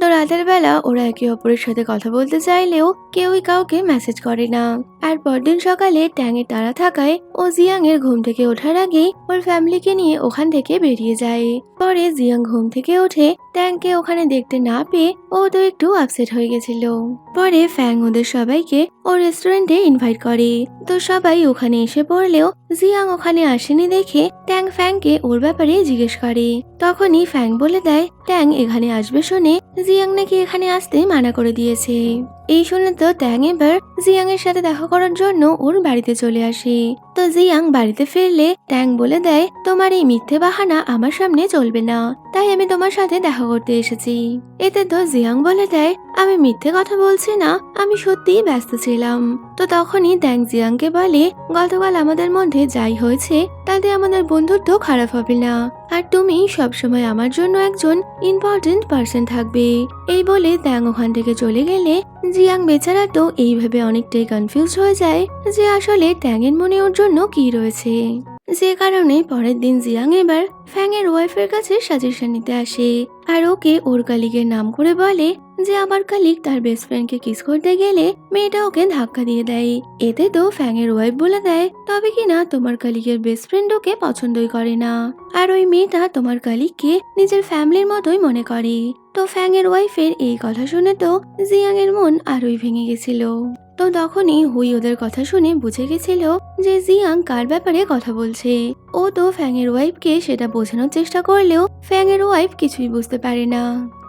তো রাতের বেলা ওরা একে অপরের সাথে কথা বলতে চাইলেও কেউই কাউকে মেসেজ করে না। আর পরদিন সকালে ট্যাংয়ের তাড়া থাকায় ও জিয়াং এর ঘুম থেকে ওঠার আগেই ওর ফ্যামিলিকে নিয়ে ওখান থেকে বেরিয়ে যায়। পরে জিয়াং ঘুম থেকে উঠে ট্যাংকে ওখানে দেখতে না পেয়ে ও তো একটু আপসেট হয়ে গেছিল। পরে ফ্যাং ওদের সবাইকে ও রেস্টুরেন্টে ইনভাইট করে। তো সবাই ওখানে এসে পড়লেও জিয়াং ওখানে আসেনি দেখে ট্যাং ফ্যাংকে ওর ব্যাপারে জিজ্ঞেস করে। তখনই ফ্যাং বলে দেয় ট্যাং এখানে আসবে শুনে জিয়াং নাকি এখানে আসতে মানা করে দিয়েছে। এই শুনে তো ট্যাং এবার জিয়াং এর সাথে দেখা করার জন্য ওর বাড়িতে চলে আসে। তো জিয়াং বাড়িতে ফিরলে ট্যাং বলে দেয় তোমার এই মিথ্যে বাহানা আমার সামনে চলবে না, তাই আমি তোমার সাথে দেখা করতে এসেছি। এতে তো জিয়াং বলে দেয় আমি মিথ্যে কথা বলছি না, আমি সত্যিই ব্যস্ত ছিলাম। তো তখনই ট্যাং জিয়াংকে বলে গতকাল আমাদের মধ্যে যাই হয়েছে তাতে আমাদের বন্ধুত্ব খারাপ হবে না, আর তুমি সবসময় আমার জন্য একজন ইম্পর্টেন্ট পার্সন থাকবে। এই বলে ট্যাং ওখান থেকে চলে গেলে জিয়াং বেচারা তো এইভাবে অনেকটাই কনফিউজ হয়ে যায় যে আসলে ট্যাংয়ের মনে ওর জন্য কি রয়েছে। যে কারণে পরের দিন জিয়াং এবার ফ্যাং এর ওয়াইফের কাছে সাজেশন নিতে আসে আর ওকে ওর কালিগের নাম করে বলে যে আমার কালিগ তার বেস্ট ফ্রেন্ডকে কিস করতে গেলে মেয়েটা ওকে ধাক্কা দিয়ে দেয়। এতে তো ফ্যাং এর ওয়াইফ বলে দেয় তবে কিনা তোমার কালিগের বেস্ট ফ্রেন্ড ওকে পছন্দই করে না, আর ওই মেয়েটা তোমার কালিগকে নিজের ফ্যামিলির মতোই মনে করে। তো ফ্যাং এর ওয়াইফের এই কথা শুনে তো জিয়াং এর মন আরোই ভেঙে গেছিল। তো তখনই হুই ওদের কথা শুনে বুঝে গেছিল যে জিয়াং কার ব্যাপারে কথা বলছে। ও তো ফ্যাং এর ওয়াইফকে সেটা বোঝানোর চেষ্টা করলেও ফ্যাং এর ওয়াইফ কিছুই বুঝতে পারে না।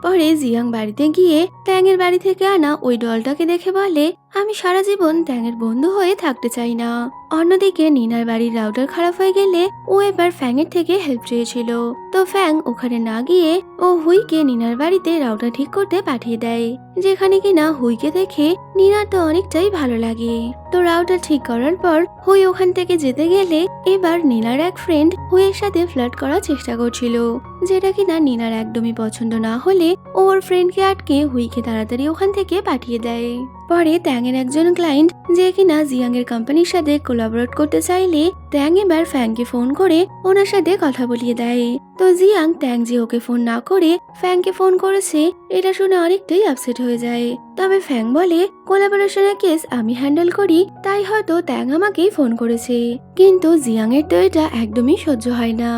পরে জিয়াং বাড়িতে গিয়ে ট্যাং এর বাড়ি থেকে আনা ওই ডলটাকে দেখে বলে আমি সারা জীবন ট্যাং এর বন্ধু হয়ে থাকতে চাই না। অন্যদিকে নিনার বাড়ির রাউটার খারাপ হয়ে গেলে ও এবার ফ্যাং এর থেকে হেল্প চেয়েছিল। তো ফ্যাং ওখানে না গিয়ে ও হুইকে নিনার বাড়িতে রাউটার ঠিক করতে পাঠিয়ে দেয়, যেখানে কিনা হুইকে দেখে নিনার তো অনেকটাই ভালো লাগে। তো রাউটার ঠিক করার পর হুই ওখান থেকে যেতে গেলে এবার নিনার এক ফ্রেন্ড হুইয়ের সাথে ফ্লার্ট করার চেষ্টা করছিল, যেটা কিনা নিনার একদমই পছন্দ না হলে ওর ফ্রেন্ডকে আটকে হুইকে তাড়াতাড়ি ওখান থেকে পাঠিয়ে দেয়। পরে ট্যাং এর একজন ক্লায়েন্ট যে কিনা জিয়াং এর কোম্পানির সাথে কোলাবরেট করতে চাইলে ট্যাং এবার ফ্যাংকে ফোন করে ওনার সাথে কথা বলিয়ে দেয়। তো জিয়াং ট্যাং যে ওকে ফোন না করে ফ্যাংকে ফোন করেছে এটা শুনে অনেকটাই আপসেট হয়ে যায়। তবে ফ্যাং বলে কোলাবোরেশনের কেস আমি হ্যান্ডেল করি, তাই হয়তো ট্যাং আমাকেই ফোন করেছে। কিন্তু জিয়াং এর তো এটা একদমই সহ্য হয় না,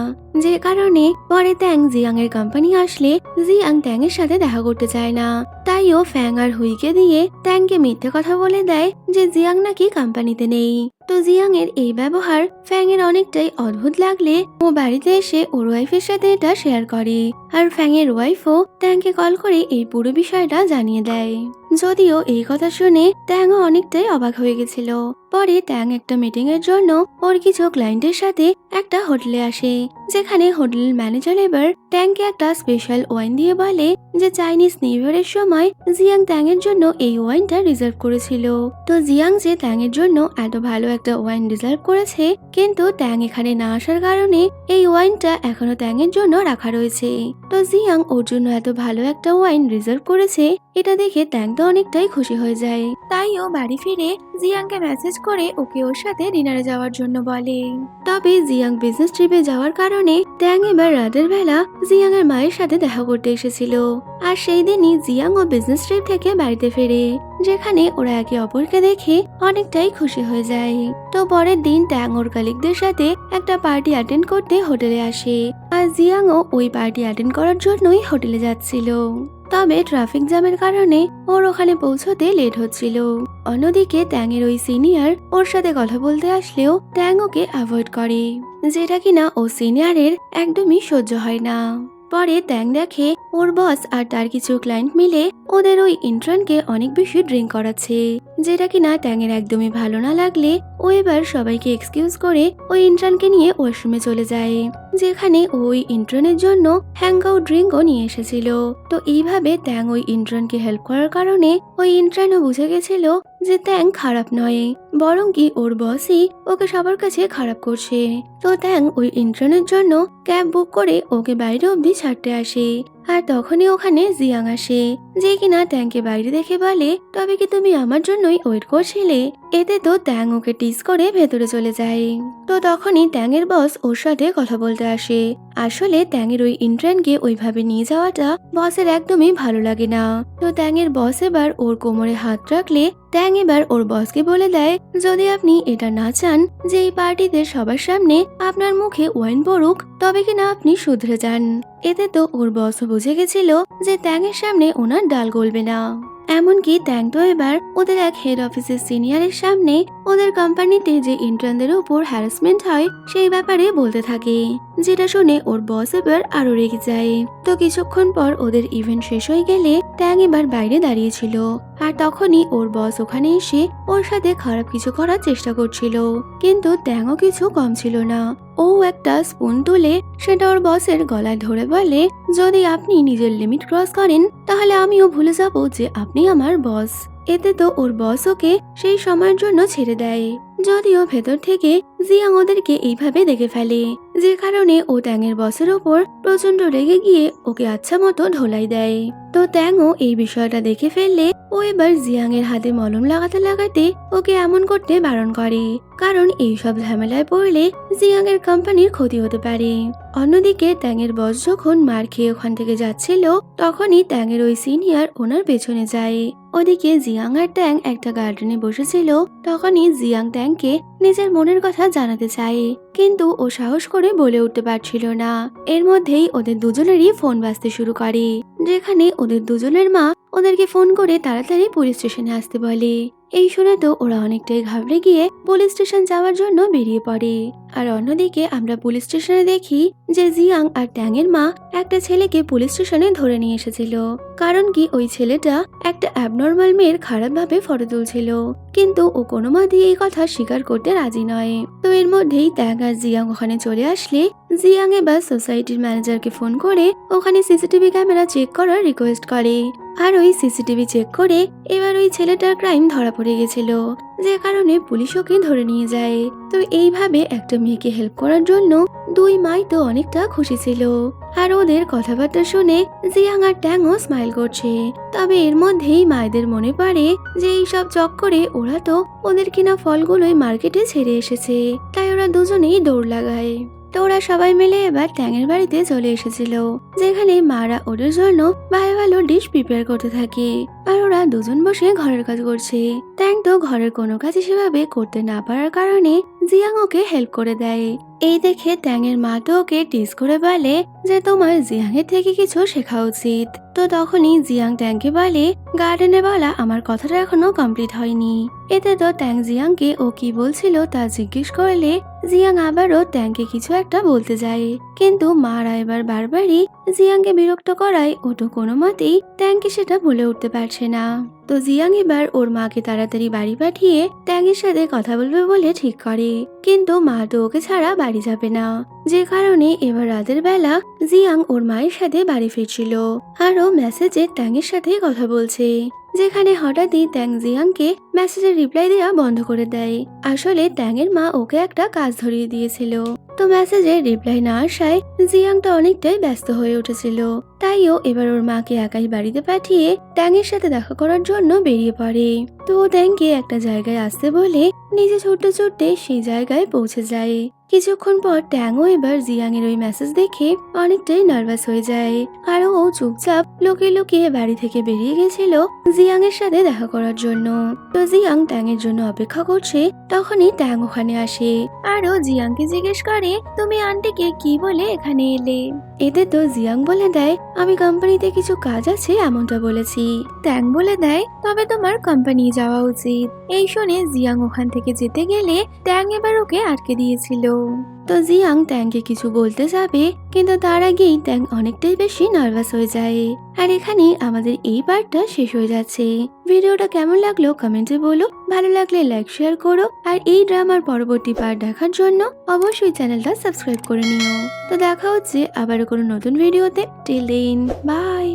যে কারণে পরে ট্যাং জিয়াং এর কোম্পানি আসলে জিয়াং ট্যাং এর সাথে দেখা করতে চায় না। তাই ও ফ্যাং আর হুইকে দিয়ে ট্যাংকে মিথ্যে কথা বলে দেয় যে জিয়াং নাকি কোম্পানিতে নেই। তো জিয়াং এর এই ব্যবহার ফ্যাং এর অনেকটাই অদ্ভুত লাগলে ও বাড়িতে এসে ওর ওয়াইফের সাথে এটা শেয়ার করে, আর ফ্যাং এর ওয়াইফও ট্যাংকে কল করে এই পুরো বিষয়টা জানিয়ে দেয়। যদিও এই কথা শুনে ট্যাংও অনেকটাই অবাক হয়ে গেছিল। পরে ট্যাং একটা মিটিং এর জন্য ওর কিছু ক্লায়েন্টের সাথে একটা হোটেলে আসে, যেখানে হোটেল ম্যানেজার এবার ট্যাংকে একটা স্পেশাল ওয়াইন দিয়ে বলে যে চাইনিজ নিউ ইয়ারের সময় জিয়াং ট্যাং এর জন্য এই ওয়াইনটা রিজার্ভ করেছিল। তো জিয়াং যে ট্যাং এর জন্য এত ভালো একটা ওয়াইন রিজার্ভ করেছে, কিন্তু ট্যাং এখানে না আসার কারণে এই ওয়াইনটা এখনো ট্যাং এর জন্য রাখা রয়েছে। তো জিয়াং ওর জন্য এত ভালো একটা ওয়াইন রিজার্ভ করেছে এটা দেখে ট্যাং তো অনেকটাই খুশি হয়ে যায়। তাই ও বাড়ি ফিরে জিয়াংকে মেসেজ করে ওকে ওর সাথে ডিনারে যাওয়ার জন্য বলে। তবে জিয়াং বিজনেস ট্রিপে যাওয়ার কারণে ট্যাং এবার রাতের বেলা জিয়াং এর মায়ের সাথে দেখা করতে এসেছিল, আর সেই দিনই জিয়াং ও বিজনেস ট্রিপ থেকে বাড়িতে ফেরে, যেখানে ওরা একে অপরকে দেখে অনেকটাই খুশি হয়ে যায়। তো পরের দিন ট্যাং ওর কালিগদের সাথে একটা পার্টি অ্যাটেন্ড করতে হোটেলে আসে, আর জিয়াংও ওই পার্টি অ্যাটেন্ড করার জন্যই হোটেলে যাচ্ছিল। তবে ট্রাফিক জ্যামের কারণে ওর ওখানে পৌঁছতে লেট হচ্ছিল। অন্যদিকে ট্যাং এর ওই সিনিয়র ওর সাথে কথা বলতে আসলেও ট্যাং ওকে অ্যাভয়েড করে, যেটা কিনা ও সিনিয়রের একদমই সহ্য হয় না। পরে ট্যাং দেখে ওর বস আর তার কিছু ক্লায়েন্ট মিলে ওদের ওই ইন্টার্নকে অনেক বেশি ড্রিঙ্ক করাচ্ছে, যেটা কিনা ট্যাং এর একদমই ভালো না লাগলে ও এবার সবাইকে এক্সকিউজ করে ওই ইন্টার্নকে নিয়ে ওয়াশরুমে চলে যায়, যেখানে ওই ইন্টার্নের জন্য হ্যাংআউট ড্রিঙ্কও নিয়ে এসেছিল। তো এইভাবে ট্যাং ওই ইন্টার্নকে হেল্প করার কারণে ওই ইন্টার্নও বুঝে গেছিল যে ট্যাং খারাপ নয়, বরং কি ওর বসই ওকে সবার কাছে খারাপ করছে। তো ট্যাং ওই ইন্টার্নের জন্য ক্যাব বুক করে ওকে বাইরে অব্দি ছাড়তে আসে, আর তখনই ওখানে জিয়াং আসে, যে কিনা ট্যাংকে বাইরে দেখে বলে তবে কি তুমি আমার জন্যই ওয়েট করছিলে। এতে তো ট্যাং ওকে টিজ করে ভেতরে চলে যায়। তো তখনই ট্যাং এর বস ওর সাথে কথা বলতে আসে, আসলে ট্যাংয়ের ওই ইন্টার্নকে ওইভাবে নিয়ে যাওয়াটা বসের একদমই ভালো লাগে না। তো ট্যাংয়ের বস এবার ওর কোমরে হাত রাখলে ট্যাং এবার ওর বসকে বলে দেয়, যদি আপনি এটা না চান যে এই পার্টিতে সবার সামনে আপনার মুখে ওয়াইন পড়ুক, তবে কিনা আপনি শুধরে যান। এতে তো ওর বসও বুঝে গেছিল যে ট্যাংয়ের সামনে ওনার ডাল গলবে না। এমনকি ট্যাং তো এবার ওদের এক হেড অফিসের সিনিয়রের সামনে ওদের কোম্পানিতে যে ইন্টার্নদের উপর হ্যারাসমেন্ট হয় সেই ব্যাপারে বলতে থাকে, যেটা শুনে ওর বস এবার আরো রেগে যায়। তো কিছুক্ষণ পর ওদের ইভেন্ট শেষ হয়ে গেলে ট্যাং এবার বাইরে দাঁড়িয়েছিল, আর তখনই ওর বস ওখানে এসে ওর সাথে খারাপ কিছু করার চেষ্টা করছিল, কিন্তু ট্যাংও কিছু কম ছিল না। ও একটা স্পুন তুলে সেটা ওর বসের গলায় ধরে বলে, যদি আপনি নিজের লিমিট ক্রস করেন তাহলে আমিও ভুলে যাব যে আপনি আমার বস। এতে তো ওর বস ওকে সেই সময়ের জন্য ছেড়ে দেয়, যদিও ভেতর থেকে জিয়াং ওদেরকে এইভাবে দেখে ফেলে, যে কারণে ও ট্যাংয়ের বসের ওপর প্রচন্ড রেগে গিয়ে ওকে আচ্ছা মতো ঢোলাই দেয়। তো ট্যাংও এই বিষয়টা দেখে ফেললে ও এবার জিয়াং এর হাতে মলম লাগাতে লাগাতে ওকে এমন করতে বারণ করে, কারণ এইসব ঝামেলায় পড়লে জিয়াং এর কোম্পানির ক্ষতি হতে পারে। অন্যদিকে ট্যাংয়ের বস যখন মার খেয়ে ওখান থেকে যাচ্ছিল, তখনই ট্যাংয়ের ওই সিনিয়র ওনার পেছনে যায়। ওদিকে জিয়াং আর ট্যাং একটা গার্ডেনে বসেছিল, তখনই জিয়াং ট্যাংকে নিজের মনের কথা জানাতে চায়, কিন্তু ও সাহস করে বলে উঠতে পারছিল না। এর মধ্যেই ওদের দুজনেরই ফোন বাজতে শুরু করে, যেখানে ওদের দুজনের মা ওদেরকে ফোন করে তাড়াতাড়ি পুলিশ স্টেশনে আসতে বলে। এই শুনে তো ওরা অনেকটাই ঘাবড়ে গিয়ে পুলিশ স্টেশন যাওয়ার জন্য বেরিয়ে পড়ে। আর অন্যদিকে আমরা পুলিশ স্টেশনে দেখি যে জিয়াং আর ট্যাংয়ের মা একটা ছেলেকে পুলিশ স্টেশনে ধরে নিয়ে এসেছিল, কারণ কি ওই ছেলেটা একটা অ্যাবনর্মাল মেয়ের খারাপভাবে ফটো তুলছিল, কিন্তু ও কোনো মতেই এই কথা স্বীকার করতে রাজি নয়। তো এর মধ্যেই ট্যাং আর জিয়াং ওখানে চলে আসলে জিয়াং এবার সোসাইটির ম্যানেজারকে ফোন করে ওখানে সিসিটিভি ক্যামেরা চেক করার রিকোয়েস্ট করে, আর ওই সিসিটিভি চেক করে এবার ওই ছেলেটার ক্রাইম ধরা পড়ে গেছিল, যে কারণে পুলিশ ওকে ধরে নিয়ে যায়। তো এইভাবে একটা মেয়েকে হেল্প করার জন্য দুই মাই তো অনেকটা খুশি ছিল, আর ওদের কথাবার্তা শুনে জিয়াং আর ট্যাংও স্মাইল করছে। তবে এর মধ্যেই মায়েদের মনে পড়ে যে এইসব চক্করে ওরা তো ওদের কিনা ফলগুলোই মার্কেটে ছেড়ে এসেছে, তাই ওরা দুজনেই দৌড় লাগায়। তো ওরা সবাই মিলে এবার ট্যাংয়ের বাড়িতে চলে এসেছিল, যেখানে মারা ওদের জন্য ভালো ভালো ডিশ প্রিপেয়ার করতে থাকে, আর ওরা দুজন বসে ঘরের কাজ করছে। ট্যাং তো ঘরের কোনো কাজ সেভাবে করতে না পারার কারণে জিয়াং ওকে হেল্প করে দেয়। এই দেখে ট্যাংয়ের মা তো ওকে টিজ করে বলে যে তোমার জিয়াং এর থেকে কিছু শেখা উচিত। তো তখনই জিয়াং ট্যাংকে বলে, গার্ডেনে বলা আমার কথাটা এখনো কমপ্লিট হয়নি। এতে তো ট্যাং জিয়াংকে ও কি বলছিল তা জিজ্ঞেস করলে জিয়াং আবারও ট্যাংকে কিছু একটা বলতে যায়, কিন্তু মারা এবার বারবারই জিয়াংকে বিরক্ত করায় ও তো কোনো মতেই ট্যাংকে সেটা বলে উঠতে পারছে না। তো জিয়াং এবার ওর মাকে তাড়াতাড়ি বাড়ি পাঠিয়ে ট্যাংয়ের সাথে কথা বলবে বলে ঠিক করে, কিন্তু মা তো ওকে ছাড়া বাড়ি যাবে না, যে কারণে এবার রাতের বেলা জিয়াং ওর মায়ের সাথে বাড়ি ফিরছিল, আর ও মেসেজে ট্যাংয়ের সাথে কথা বলছে, যেখানে হঠাৎই ট্যাং জিয়াংকে মেসেজের রিপ্লাই দেওয়া বন্ধ করে দেয়। আসলে ট্যাংয়ের মা ওকে একটা কাজ ধরিয়ে দিয়েছিল, তো মেসেজের রিপ্লাই না আসায় জিয়াং তো অনেকটাই ব্যস্ত হয়ে উঠেছিল, তাইও এবার ওর মাকে একাই বাড়িতে পাঠিয়ে ট্যাংয়ের সাথে দেখা করার জন্য বেরিয়ে পড়ে। তো ও ট্যাংকে একটা জায়গায় আসতে বলে নিজে ছুটতে ছুটতে সেই জায়গায় পৌঁছে যায়। কিছুক্ষণ পর ট্যাংও এবার জিয়াং এর ওই মেসেজ দেখে অনেকটাই নার্ভাস হয়ে যায়, আর ও চুপচাপ লুকিয়ে লুকিয়ে বাড়ি থেকে বেরিয়ে গেছিল জিয়াং এর সাথে দেখা করার জন্য। তো জিয়াং ট্যাং এর জন্য অপেক্ষা করছে, তখনই ট্যাং ওখানে আসে, আর ও জিয়াংকে জিজ্ঞেস করে তুমি আন্টিকে কি বলে এখানে এলে। এতে তো জিয়াং বলে দেয় আমি কোম্পানিতে কিছু কাজ আছে এমনটা বলেছি। ট্যাং বলে দেয় তবে তোমার কোম্পানি যাওয়া উচিত। এই শুনে জিয়াং ওখান থেকে যেতে গেলে ট্যাং এবার ওকে আটকে দিয়েছিল। তো জিয়াং ট্যাংকে কিছু বলতে যাবে, কিন্তু তার আগেই ট্যাং অনেকটাই বেশি নার্ভাস হয়ে যায়। আর এখানেই আমাদের এই পার্টটা শেষ হয়ে যাচ্ছে। ভিডিওটা কেমন লাগলো কমেন্টে বলো, ভালো লাগলে লাইক শেয়ার করো, আর এই ড্রামার পরবর্তী পার্ট দেখার জন্য অবশ্যই চ্যানেলটা সাবস্ক্রাইব করে নিও। তো দেখা হচ্ছে আবারও কোনো নতুন ভিডিওতে। Till then by.